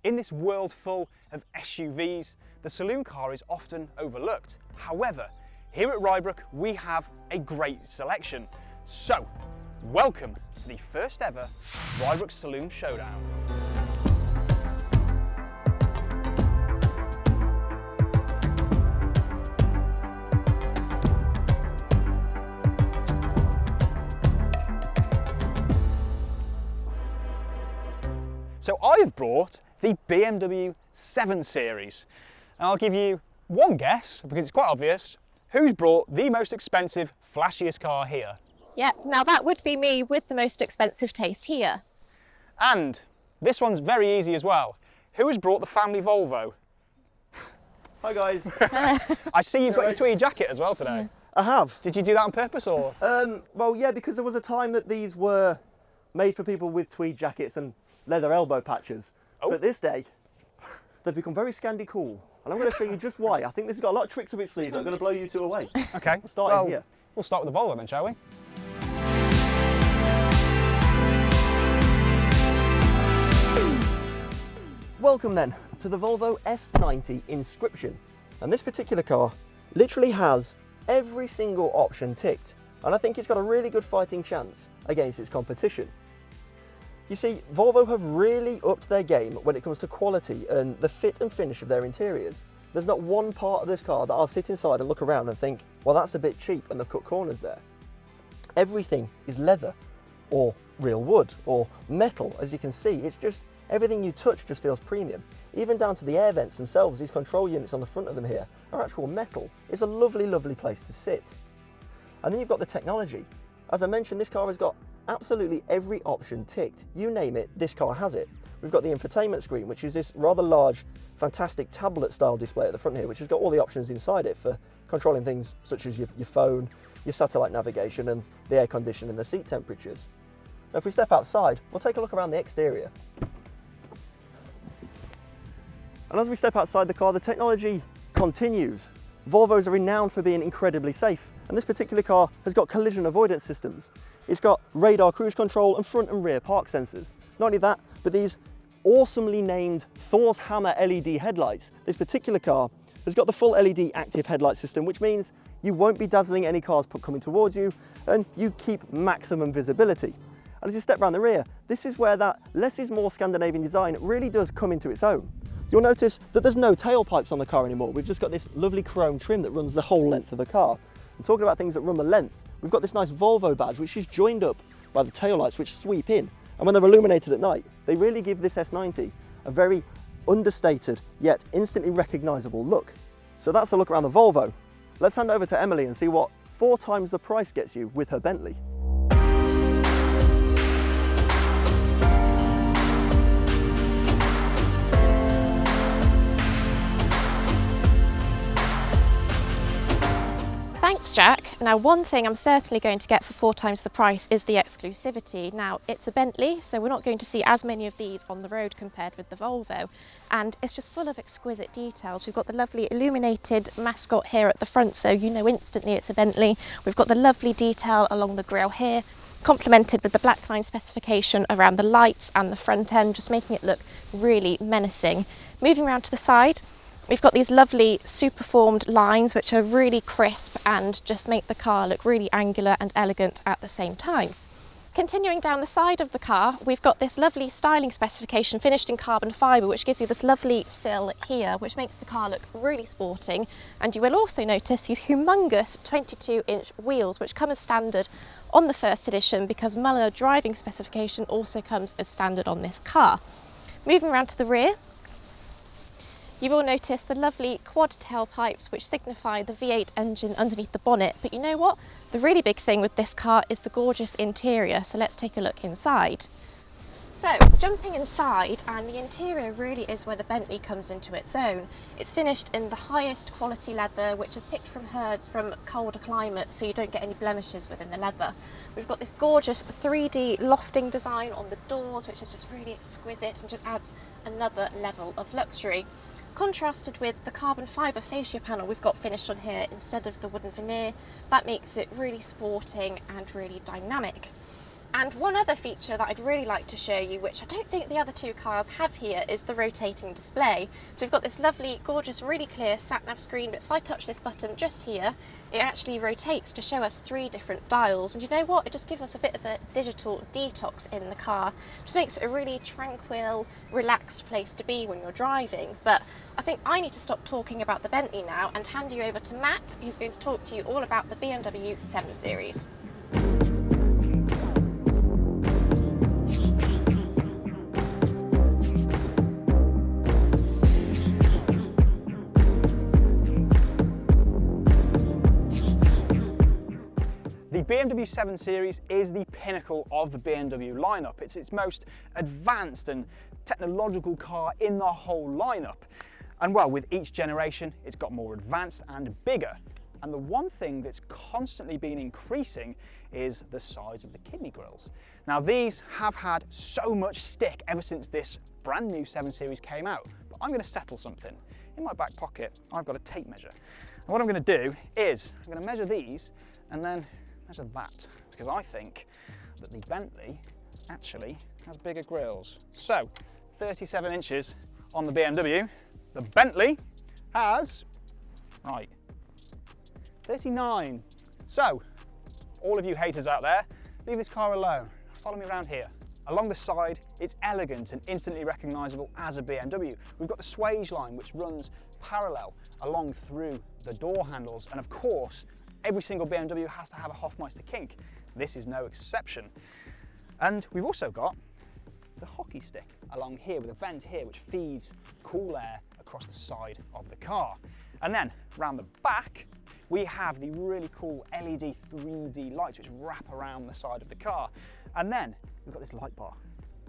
In this world full of SUVs, the saloon car is often overlooked. However, here at Rybrook, we have a great selection. So, welcome to the first ever Rybrook Saloon Showdown. So I've brought the BMW 7 Series, and I'll give you one guess, because it's quite obvious, who's brought the most expensive, flashiest car here? Yeah, now that would be me with the most expensive taste here. And this one's very easy as well. Who has brought the family Volvo? Hi guys. I see you've got your tweed jacket as well today. I have. Did you do that on purpose or? Well, yeah, because there was a time that these were made for people with tweed jackets and leather elbow patches. Oh. But this day, they've become very Scandi cool. And I'm going to show you just why. I think this has got a lot of tricks up its sleeve that are going to blow you two away. Okay. We'll start in here. We'll start with the Volvo then, shall we? Welcome then to the Volvo S90 Inscription. And this particular car literally has every single option ticked. And I think it's got a really good fighting chance against its competition. You see, Volvo have really upped their game when it comes to quality and the fit and finish of their interiors. There's not one part of this car that I'll sit inside and look around and think, well, that's a bit cheap and they've cut corners there. Everything is leather or real wood or metal. As you can see, it's just everything you touch just feels premium. Even down to the air vents themselves, these control units on the front of them here are actual metal. It's a lovely, lovely place to sit. And then you've got the technology. As I mentioned, this car has got absolutely every option ticked. You name it, this car has it. We've got the infotainment screen, which is this rather large, fantastic tablet style display at the front here, which has got all the options inside it for controlling things such as your phone, your satellite navigation and the air conditioning and the seat temperatures. Now if we step outside, we'll take a look around the exterior. And as we step outside the car, the technology continues. Volvos are renowned for being incredibly safe, and this particular car has got collision avoidance systems. It's got radar cruise control and front and rear park sensors. Not only that, but these awesomely named Thor's Hammer LED headlights. This particular car has got the full LED active headlight system, which means you won't be dazzling any cars coming towards you, and you keep maximum visibility. And as you step around the rear, this is where that less is more Scandinavian design really does come into its own. You'll notice that there's no tailpipes on the car anymore. We've just got this lovely chrome trim that runs the whole length of the car. And talking about things that run the length, we've got this nice Volvo badge, which is joined up by the taillights, which sweep in. And when they're illuminated at night, they really give this S90 a very understated, yet instantly recognizable look. So that's a look around the Volvo. Let's hand over to Emily and see what 4 times the price gets you with her Bentley. Thanks, Jack. Now, one thing I'm certainly going to get for 4 times the price is the exclusivity. Now, it's a Bentley, so we're not going to see as many of these on the road compared with the Volvo. And it's just full of exquisite details. We've got the lovely illuminated mascot here at the front, so you know instantly it's a Bentley. We've got the lovely detail along the grille here, complemented with the black line specification around the lights and the front end, just making it look really menacing. Moving around to the side, we've got these lovely superformed lines which are really crisp and just make the car look really angular and elegant at the same time. Continuing down the side of the car, we've got this lovely styling specification finished in carbon fibre, which gives you this lovely sill here, which makes the car look really sporting. And you will also notice these humongous 22-inch wheels, which come as standard on the first edition because Muller driving specification also comes as standard on this car. Moving around to the rear, you will notice the lovely quad tailpipes which signify the V8 engine underneath the bonnet, but you know what? The really big thing with this car is the gorgeous interior, so let's take a look inside. So, jumping inside, and the interior really is where the Bentley comes into its own. It's finished in the highest quality leather, which is picked from herds from colder climates, so you don't get any blemishes within the leather. We've got this gorgeous 3D lofting design on the doors, which is just really exquisite and just adds another level of luxury. Contrasted with the carbon fibre fascia panel we've got finished on here instead of the wooden veneer, that makes it really sporting and really dynamic. And one other feature that I'd really like to show you, which I don't think the other two cars have here, is the rotating display. So we've got this lovely, gorgeous, really clear sat-nav screen, but if I touch this button just here, it actually rotates to show us 3 different dials. And you know what? It just gives us a bit of a digital detox in the car. Just makes it a really tranquil, relaxed place to be when you're driving. But I think I need to stop talking about the Bentley now and hand you over to Matt, who's going to talk to you all about the BMW 7 Series. The BMW 7 Series is the pinnacle of the BMW lineup. It's its most advanced and technological car in the whole lineup. And well, with each generation, it's got more advanced and bigger. And the one thing that's constantly been increasing is the size of the kidney grills. Now, these have had so much stick ever since this brand new 7 Series came out, but I'm going to settle something. In my back pocket, I've got a tape measure. And what I'm going to do is I'm going to measure these and then measure that, because I think that the Bentley actually has bigger grills. So 37 inches on the BMW, the Bentley has, right, 39. So all of you haters out there, leave this car alone. Follow me around here. Along the side, it's elegant and instantly recognisable as a BMW. We've got the swage line, which runs parallel along through the door handles, and of course, every single BMW has to have a Hofmeister kink. This is no exception. And we've also got the hockey stick along here with a vent here which feeds cool air across the side of the car. And then around the back, we have the really cool LED 3D lights which wrap around the side of the car. And then we've got this light bar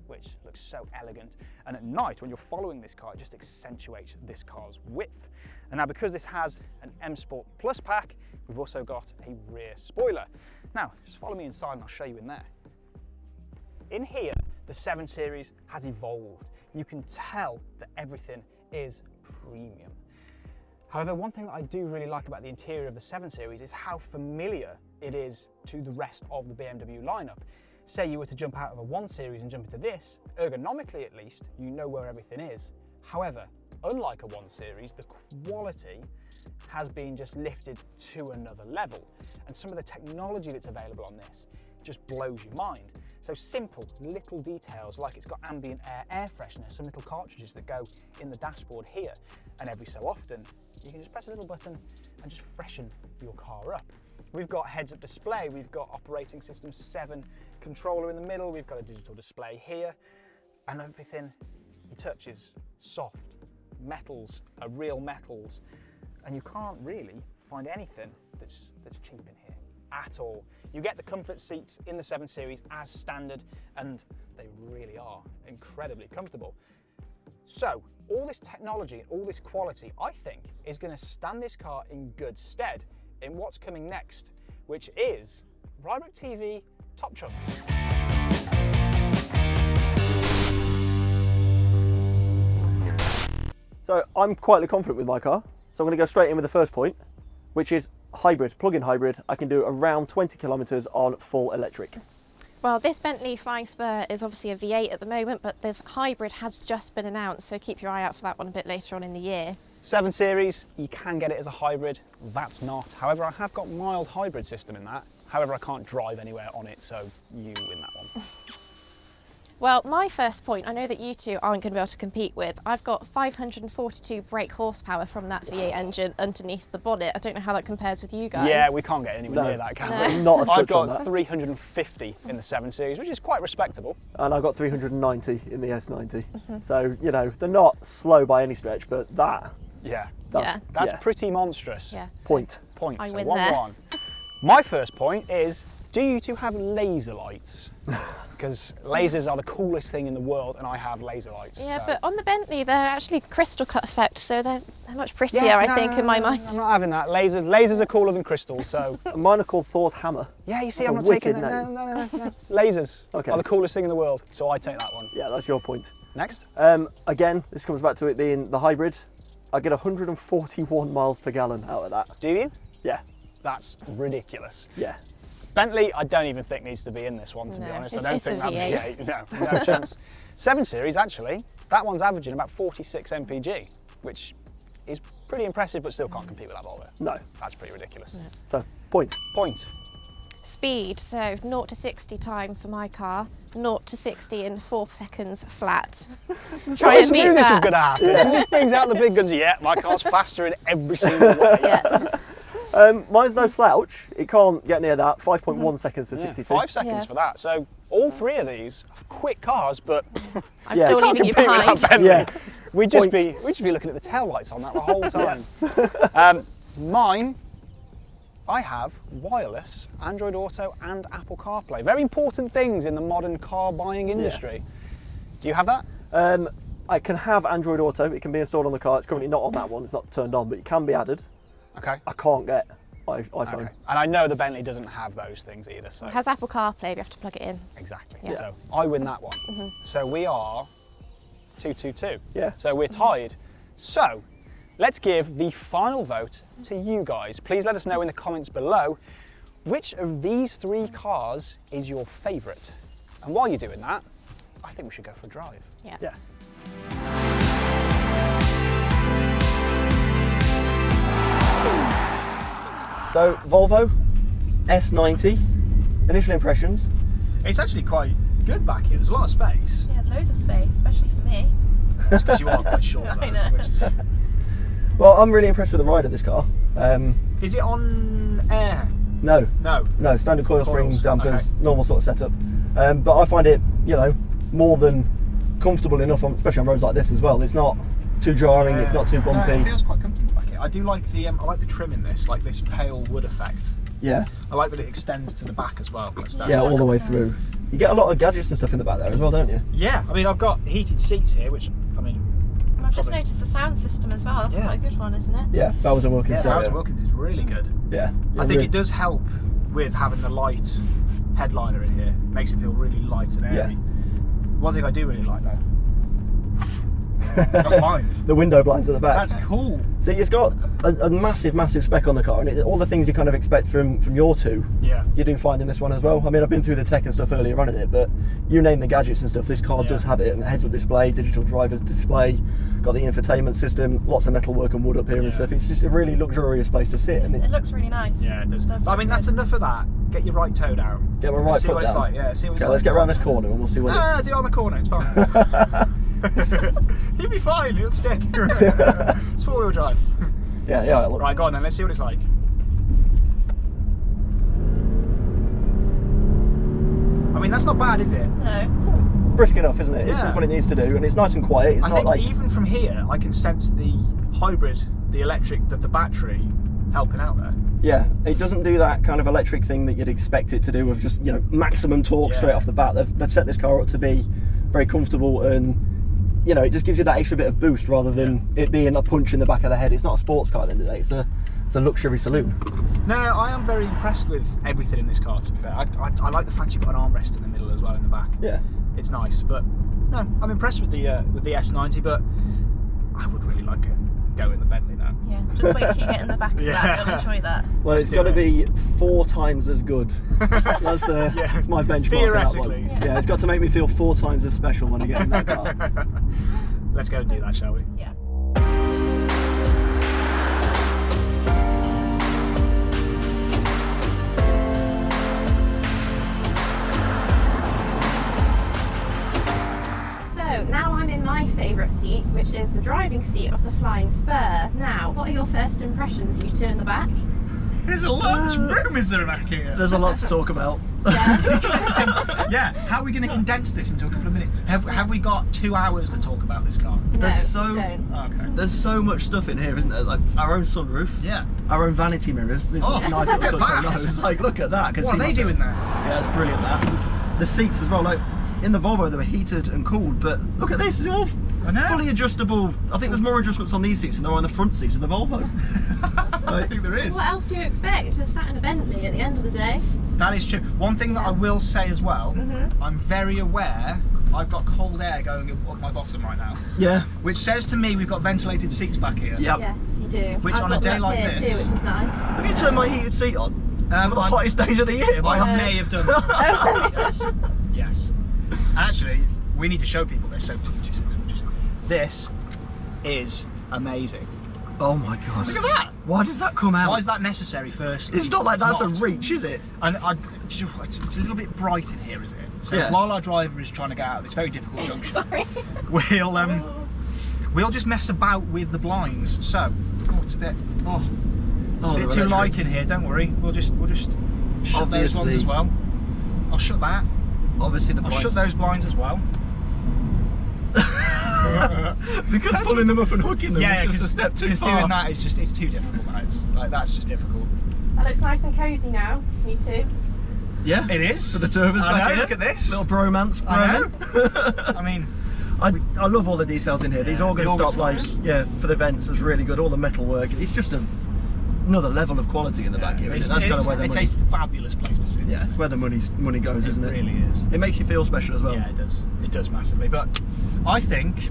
which looks so elegant. And at night, when you're following this car, it just accentuates this car's width. And now because this has an M Sport Plus pack, we've also got a rear spoiler. Now, just follow me inside and I'll show you in there. In here, the 7 Series has evolved. You can tell that everything is premium. However, one thing that I do really like about the interior of the 7 Series is how familiar it is to the rest of the BMW lineup. Say you were to jump out of a 1 Series and jump into this, ergonomically at least, you know where everything is. However, unlike a 1 Series, the quality has been just lifted to another level. And some of the technology that's available on this just blows your mind. So simple little details like it's got ambient air freshener, some little cartridges that go in the dashboard here. And every so often, you can just press a little button and just freshen your car up. We've got heads-up display, we've got operating system 7 controller in the middle, we've got a digital display here, and everything you touch is soft. Metals are real metals, and you can't really find anything that's cheap in here at all. You get the comfort seats in the 7 Series as standard, and they really are incredibly comfortable. So all this technology and all this quality, I think, is going to stand this car in good stead in what's coming next, which is Rybrook TV Top Trumps. So I'm quietly confident with my car, so I'm going to go straight in with the first point, which is hybrid, plug-in hybrid. I can do around 20 kilometres on full electric. Well, this Bentley Flying Spur is obviously a V8 at the moment, but the hybrid has just been announced, so keep your eye out for that one a bit later on in the year. 7 Series, you can get it as a hybrid, that's not. However, I have got mild hybrid system in that. However, I can't drive anywhere on it, so you win that one. Well, my first point, I know that you two aren't going to be able to compete with. I've got 542 brake horsepower from that V8 engine underneath the bonnet. I don't know how that compares with you guys. Yeah, we can't get anywhere near that, can we? Not a touch I've got on that. 350 in the 7 Series, which is quite respectable. And I've got 390 in the S90. So, you know, they're not slow by any stretch, but that's Pretty monstrous. Yeah. point. I So win 1-1. My first point is, do you two have laser lights? Because lasers are the coolest thing in the world, and I have laser lights. Yeah, so. but on the Bentley, they're actually crystal cut effect, so they're much prettier, I think, in my mind. I'm not having that. Lasers are cooler than crystals, so. Mine are called Thor's hammer. Yeah, you see, That's I'm a not taking wicked that. name. No. Lasers Okay. are the coolest thing in the world, so I take that one. Yeah, that's your point. Next. Again, this comes back to it being the hybrid. I get 141 miles per gallon out of that. Do you? Yeah, That's ridiculous. yeah. Bentley, I don't even think needs to be in this one, to be honest. I don't it's think a that V8. V8, no chance. 7 Series, actually, that one's averaging about 46 mpg, which is pretty impressive, but still can't compete with that Volvo. No. That's pretty ridiculous. No. So, point. Point. Speed, so 0 to 60 time for my car, 0 to 60 in 4 seconds flat. Try I and beat knew this was that. going to happen. She just brings out the big guns. Yeah, my car's faster in every single way. Yeah. Mine's no slouch. It can't get near that. 5.1 seconds to 62. 5 seconds Yeah. for that. So all 3 of these are quick cars, but I'm Yeah. still can't leaving you compete with behind. that Bentley. Yeah. We'd just Point. be looking at the tail lights on that the whole time. Mine, I have wireless, Android Auto and Apple CarPlay. Very important things in the modern car buying industry. Do you have that? I can have Android Auto. It can be installed on the car. It's currently not on that one. It's not turned on, but it can be added. Okay. I can't get iPhone. Okay. And I know the Bentley doesn't have those things either. So It has Apple CarPlay, you have to plug it in. exactly. Yeah. So I win that one. So we are 2-2-2. Yeah. So we're tied. So let's give the final vote to you guys. Please let us know in the comments below which of these 3 cars is your favourite. And while you're doing that, I think we should go for a drive. Yeah. Yeah. So, Volvo S90. Initial impressions. It's actually quite good back here. There's a lot of space. Yeah, there's loads of space, especially for me. That's because you are quite short. I though, know. which is- Well, I'm really impressed with the ride of this car. Is it on air? No, No. standard coil spring Coils, dampers, okay. normal sort of setup. But I find it, more than comfortable enough, especially on roads like this as well. It's not too jarring, it's not too bumpy. No, it feels quite comfortable back here. I do like the trim in this, like this pale wood effect. Yeah, I like that it extends to the back as well. That's yeah, all quite the way cool. through. You get a lot of gadgets and stuff in the back there as well, don't you? Yeah, I mean I've got heated seats here, which I mean. And I've just Probably. noticed the sound system as well. That's Yeah. quite a good one, isn't it? Yeah, Bowers and Wilkins Yeah, stereo. Bowers Wilkins is really good. Yeah, I think it does help with having the light headliner in here. Makes it feel really light and airy. Yeah. One thing I do really like though. Got blinds. The window blinds at the back. That's cool. See, it's got a massive spec on the car, and all the things you kind of expect from your 2, Yeah. you do find in this one as well. I mean, I've been through the tech and stuff earlier on in it, but you name the gadgets and stuff, this car Yeah. does have it. And heads-up display, digital driver's display, got the infotainment system, lots of metalwork and wood up here and Yeah. stuff. It's just a really luxurious place to sit. And It looks really nice. Yeah, it does. But I look mean, that's good. enough of that. Get your right toe down. get my right see foot what down. it's like. Yeah, see what it's Okay, like. let's get around this corner and we'll see what No, do it on the corner. It's fine. You'll be fine. You'll stick. It's 4-wheel drive. Yeah, look. Right, go on then. Let's see what it's like. I mean, that's not bad, is it? No. Brisk enough, isn't it? Yeah. It's what it needs to do, and it's nice and quiet. It's I not think like even from here, I can sense the hybrid, the electric, the battery helping out there. yeah, it doesn't do that kind of electric thing that you'd expect it to do of just maximum torque Yeah. straight off the bat. They've set this car up to be very comfortable, and it just gives you that extra bit of boost rather than it being a punch in the back of the head. It's not a sports car at the end of the day. It's a luxury saloon. No, I am very impressed with everything in this car, to be fair. I like the fact you've got an armrest in the middle as well in the back. Yeah. It's nice, but no, I'm impressed with the S90, but I would really like to go in the Bentley now. Yeah. Just wait till you get in the back of Yeah. that. You'll enjoy that. Well, Let's it's do got to it. be 4 times as good. That's my benchmark. on that Theoretically. one. Yeah, it's got to make me feel 4 times as special when I get in that car. Let's go and do that, shall we? Yeah. So now I'm in my favourite seat, which is the driving seat of the Flying Spur. Now, what are your first impressions, you two in the back? There's a lot of room, is there, back here? There's a lot to talk about. Yeah. Yeah, how are we going to condense this into a couple of minutes? Have we got 2 hours to talk about this car? No, There's so- you don't. Okay. There's so much stuff in here, isn't there? Like our own sunroof, Yeah. our own vanity mirrors. This Oh, nice look little at touch on that. those. Like, look at that. I can What are see they myself. doing there? Yeah, it's brilliant. That the seats as well. Like in the Volvo, they were heated and cooled, but look at this. It's all I know. fully adjustable. I think there's more adjustments on these seats than there are on the front seats of the Volvo. I think there is. What else do you expect? Just sat in a Bentley at the end of the day. That is true. One thing that I will say as well, Mhm. I'm very aware I've got cold air going up my bottom right now, Yeah. which says to me we've got ventilated seats back here. Yep. Yes, you do. Which I've on a got day that like here this- too, which is nice. Have you turned my heated seat on? The hottest days of the year. I may have done that. Yes. Actually, we need to show people this. So, this is amazing. Oh my god. Look at that. Why does that come out? Why is that necessary firstly? It's not like that's a not. Reach, is it? And it's a little bit bright in here, is it? So Yeah. while our driver is trying to get out of this very difficult junction, Sorry. we'll just mess about with the blinds. So, it's a bit a bit too light in here. Don't worry. We'll just shut those ones as well. I'll shut that. Obviously the I'll shut those blinds as well. Because pulling them up and hooking them Yeah, is just a step too because far. doing that is just, it's too difficult. That's just difficult. That looks nice and cosy now. Me too. Yeah, It is. for the two of us I back know, here. look at this. Little bromance. I know. bromance. I mean, I love all the details in here. These Yeah, organ the organ stop lights, stops. for the vents is really good. All the metal work. It's just another level of quality in the back here. it's, That's kind of where the it's money. a fabulous place to sit. Yeah, it's where the money goes, isn't it? It really is. It makes you feel special as well. Yeah, it does. It does massively. But I think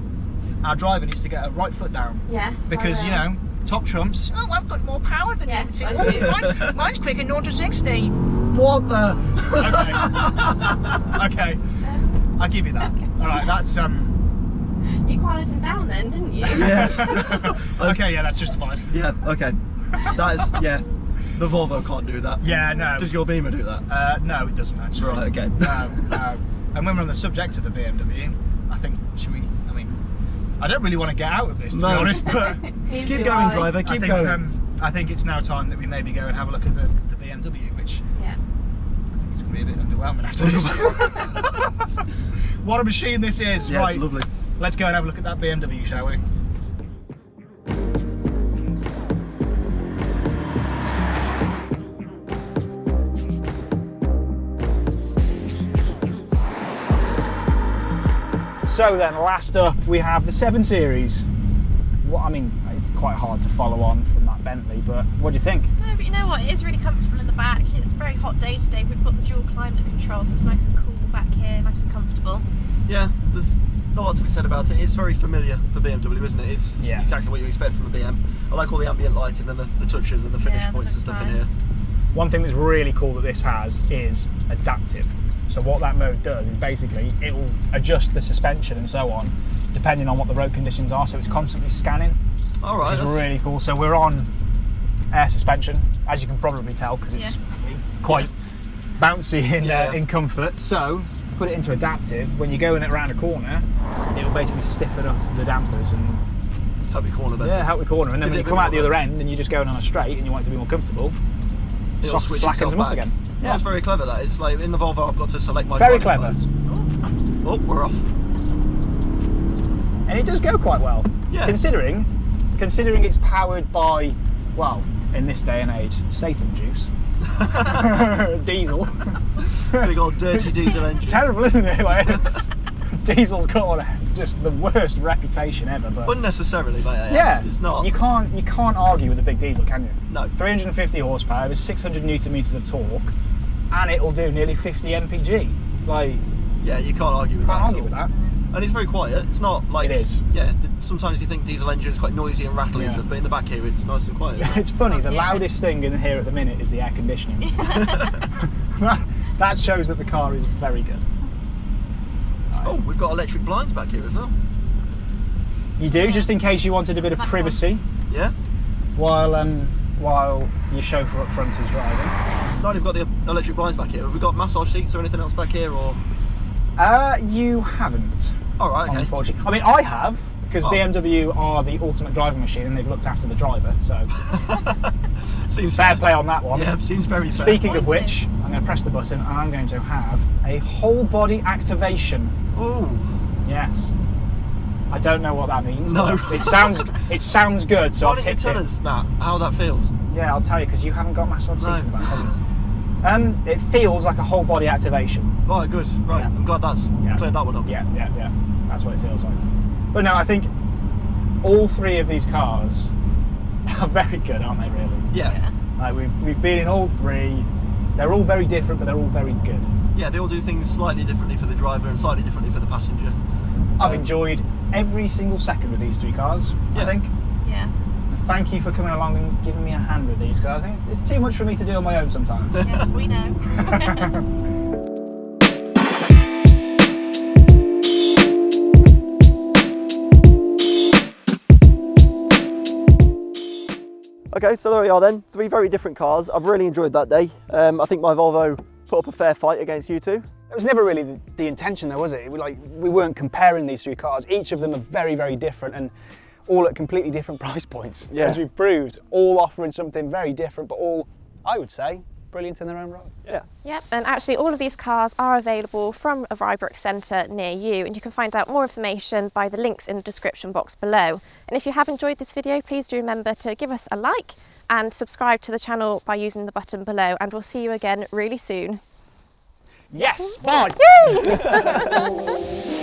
our driver needs to get a right foot down. Yes. Because, you know, top trumps. Oh, I've got more power than Yes, you. I do. Mine's quicker, 0 to 60. What the? Okay. I'll give you that. Alright, that's You quieted him down then, didn't you? Yes. okay, yeah, that's justified. Yeah. Okay. That is The Volvo can't do that. Yeah, no. Does your Beamer do that? No, it doesn't actually. Right. Okay. No. And when we're on the subject of the BMW, I think I don't really want to get out of this, to be honest, but Keep going, driver. Keep going. I think it's now time that we maybe go and have a look at the BMW, which Yeah. I think it's going to be a bit underwhelming after this. What a machine this is! Yeah, Right, lovely. let's go and have a look at that BMW, shall we? So then, last up, we have the 7 Series. It's quite hard to follow on from that Bentley, but what do you think? No, but you know what? It is really comfortable in the back. It's a very hot day today. We've got the dual climate control, so it's nice and cool back here, nice and comfortable. Yeah, there's not a lot to be said about it. It's very familiar for BMW, isn't it? It's Yeah. exactly what you expect from a BM. I like all the ambient lighting and the touches and the finish Yeah, points and that stuff looks in here. nice. One thing that's really cool that this has is adaptive. So what that mode does is basically it will adjust the suspension and so on depending on what the road conditions are, so it's constantly scanning, All right. which is really cool. So we're on air suspension, as you can probably tell, because it's quite bouncy in comfort. So put it into adaptive. When you go in it around a corner, it will basically stiffen up the dampers and help you corner better. help the corner. And then Is when it you a come bit out the more other end and you're just going on a straight and you want it to be more comfortable, It'll switch slackens itself them off back. again. Yeah, that's very clever. That is like in the Volvo. I've got to select my Very driving clever. modes. Oh, we're off. And it does go quite well. Yeah. Considering it's powered by, well, in this day and age, Satan juice. Diesel. Big old dirty diesel engine. Terrible, isn't it? Like, diesel's got just the worst reputation ever. But Unnecessarily, mate. yeah, It's not. You can't argue with a big diesel, can you? No. 350 horsepower, with 600 newton meters of torque, and it'll do nearly 50 mpg. Like, Yeah, you can't argue with that. can't at argue all. with that. And it's very quiet. It's not like It is. Yeah, sometimes you think diesel engine is quite noisy and rattly and Yeah. stuff, but in the back here it's nice and quiet. It's funny, the Yeah. loudest thing in here at the minute is the air conditioning. That shows that the car is very good. Oh, we've got electric blinds back here as well. You do, just in case you wanted a bit of Back privacy Yeah. while your chauffeur up front is driving. No, we've got the electric blinds back here. Have we got massage seats or anything else back here, or? You haven't, All right, okay. unfortunately. I mean, I have, because Oh. BMW are the ultimate driving machine and they've looked after the driver, so Seems fair play on that one. Yeah, seems very fair. Speaking of Pointing. which, I'm going to press the button and I'm going to have a whole body activation. Oh, Yes. I don't know what that means. No. but it sounds good, so why I've don't you ticked tell it. us, Matt, how that feels? Yeah, I'll tell you, because you haven't got massage seats No. in the back, have you? It feels like a whole body activation. Right, good. Right, Yeah. I'm glad that's cleared that one up. Yeah. That's what it feels like. But no, I think all three of these cars are very good, aren't they, really? Yeah. Like we've been in all three. They're all very different, but they're all very good. Yeah, they all do things slightly differently for the driver and slightly differently for the passenger. I've enjoyed every single second of these three cars, I Yeah. think. Yeah. thank you for coming along and giving me a hand with these, because I think it's too much for me to do on my own sometimes. Yeah, we know. Okay, so there we are then, 3 very different cars. I've really enjoyed that day. I think my Volvo put up a fair fight against you two. It was never really the intention though, was it? We weren't comparing these 3 cars. Each of them are very, very different and all at completely different price points. Yeah. As we've proved, all offering something very different, but all, I would say, brilliant in their own right. Yeah. Yep, and actually all of these cars are available from a Rybrook centre near you, and you can find out more information by the links in the description box below. And if you have enjoyed this video, please do remember to give us a like and subscribe to the channel by using the button below, and we'll see you again really soon. Yes, bye! Yay!